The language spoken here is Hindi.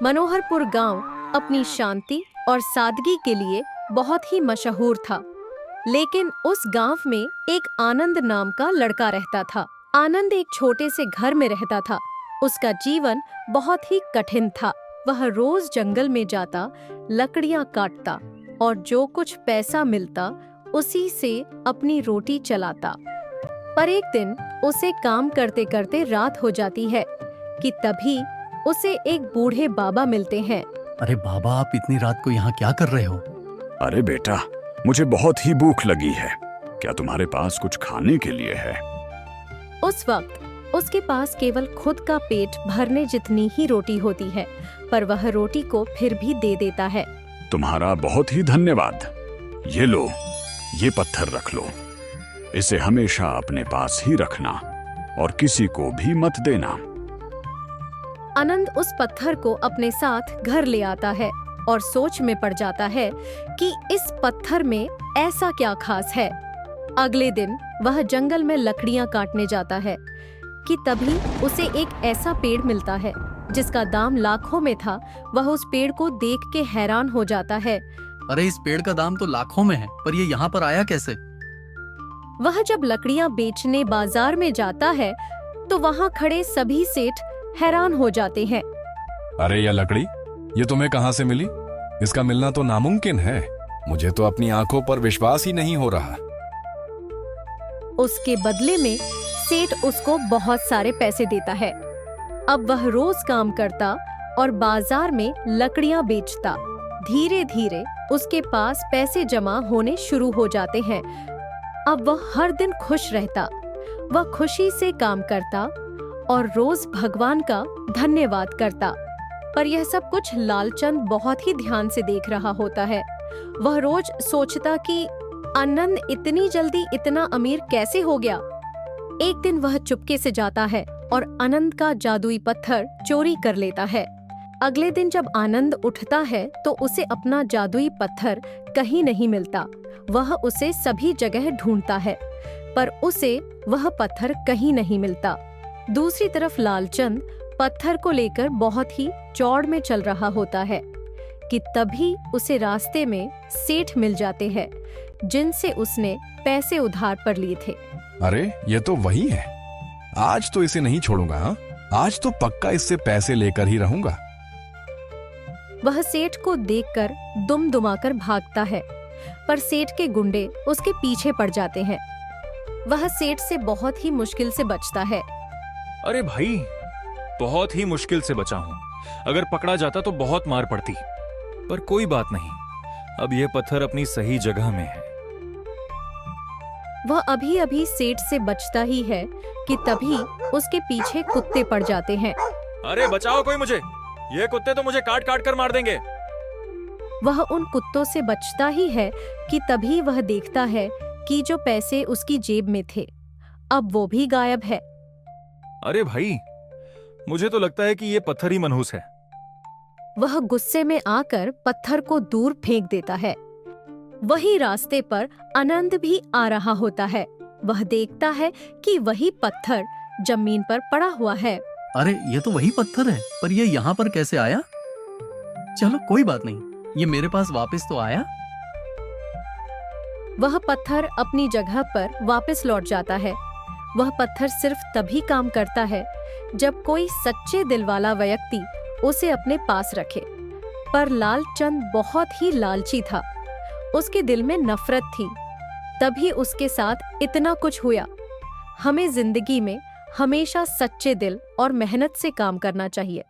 मनोहरपुर गांव अपनी शांति और सादगी के लिए बहुत ही मशहूर था। लेकिन उस गांव में एक आनंद नाम का लड़का रहता था। आनंद एक छोटे से घर में रहता था। उसका जीवन बहुत ही कठिन था। वह रोज जंगल में जाता, लकड़ियां काटता और जो कुछ पैसा मिलता उसी से अपनी रोटी चलाता। पर एक दिन उसे काम करते करते रात हो जाती है कि तभी उसे एक बूढ़े बाबा मिलते हैं। अरे बाबा, आप इतनी रात को यहाँ क्या कर रहे हो? अरे बेटा, मुझे बहुत ही भूख लगी है। क्या तुम्हारे पास कुछ खाने के लिए है? उस वक्त उसके पास केवल खुद का पेट भरने जितनी ही रोटी होती है, पर वह रोटी को फिर भी दे देता है। तुम्हारा बहुत ही धन्यवाद। ये लो, ये पत्थर रख लो। इसे हमेशा अपने पास ही रखना और किसी को भी मत देना। आनंद उस पत्थर को अपने साथ घर ले आता है और सोच में पड़ जाता है कि इस पत्थर में ऐसा क्या खास है। अगले दिन वह जंगल में लकड़ियां काटने जाता है कि तभी उसे एक ऐसा पेड़ मिलता है जिसका दाम लाखों में था। वह उस पेड़ को देख के हैरान हो जाता है। अरे इस पेड़ का दाम तो लाखों में है, पर ये यहाँ पर आया कैसे? वह जब लकड़ियां बेचने बाजार में जाता है तो वहाँ खड़े सभी सेठ हैरान हो जाते हैं। अरे यह लकड़ी, ये तुम्हें कहाँ से मिली? इसका मिलना तो नामुमकिन है। मुझे तो अपनी आंखों पर विश्वास ही नहीं हो रहा। उसके बदले में सेठ उसको बहुत सारे पैसे देता है। अब वह रोज काम करता और बाजार में लकड़ियां बेचता। धीरे धीरे उसके पास पैसे जमा होने शुरू हो जाते हैं। अब वह हर दिन खुश रहता। वह खुशी से काम करता और रोज भगवान का धन्यवाद करता। पर यह सब कुछ लालचंद बहुत ही ध्यान से देख रहा होता है। वह रोज सोचता कि आनंद इतनी जल्दी इतना अमीर कैसे हो गया। एक दिन वह चुपके से जाता है और आनंद का जादुई पत्थर चोरी कर लेता है। अगले दिन जब आनंद उठता है तो उसे अपना जादुई पत्थर कहीं नहीं मिलता। वह उसे सभी जगह ढूंढता है, पर उसे वह पत्थर कहीं नहीं मिलता। दूसरी तरफ लालचंद पत्थर को लेकर बहुत ही चौड़ में चल रहा होता है कि तभी उसे रास्ते में सेठ मिल जाते हैं जिनसे उसने पैसे उधार पर लिए थे। अरे ये तो वही है। आज तो इसे नहीं छोड़ूंगा। हाँ, आज तो पक्का इससे पैसे लेकर ही रहूंगा। वह सेठ को देखकर दुमदुमाकर भागता है, पर सेठ के गुंडे उसके पीछे पड़ जाते हैं। वह सेठ से बहुत ही मुश्किल से बचता है। अरे भाई, बहुत ही मुश्किल से बचा हूं। अगर पकड़ा जाता तो बहुत मार पड़ती, पर कोई बात नहीं। अब यह पत्थर अपनी सही जगह में है। वह अभी अभी सेठ से बचता ही है कि तभी उसके पीछे कुत्ते पड़ जाते हैं। अरे बचाओ कोई मुझे, ये कुत्ते तो मुझे काट काट कर मार देंगे। वह उन कुत्तों से बचता ही है कि तभी वह देखता है कि जो पैसे उसकी जेब में थे अब वो भी गायब है। अरे भाई, मुझे तो लगता है कि ये पत्थर ही मनहूस है। वह गुस्से में आकर पत्थर को दूर फेंक देता है। वही रास्ते पर आनंद भी आ रहा होता है। वह देखता है कि वही पत्थर जमीन पर पड़ा हुआ है। अरे ये तो वही पत्थर है, पर ये यहाँ पर कैसे आया? चलो कोई बात नहीं, ये मेरे पास वापस तो आया। वह पत्थर अपनी जगह पर वापस लौट जाता है। वह पत्थर सिर्फ तभी काम करता है जब कोई सच्चे दिल वाला व्यक्ति उसे अपने पास रखे। पर लालचंद बहुत ही लालची था। उसके दिल में नफरत थी, तभी उसके साथ इतना कुछ हुआ। हमें जिंदगी में हमेशा सच्चे दिल और मेहनत से काम करना चाहिए।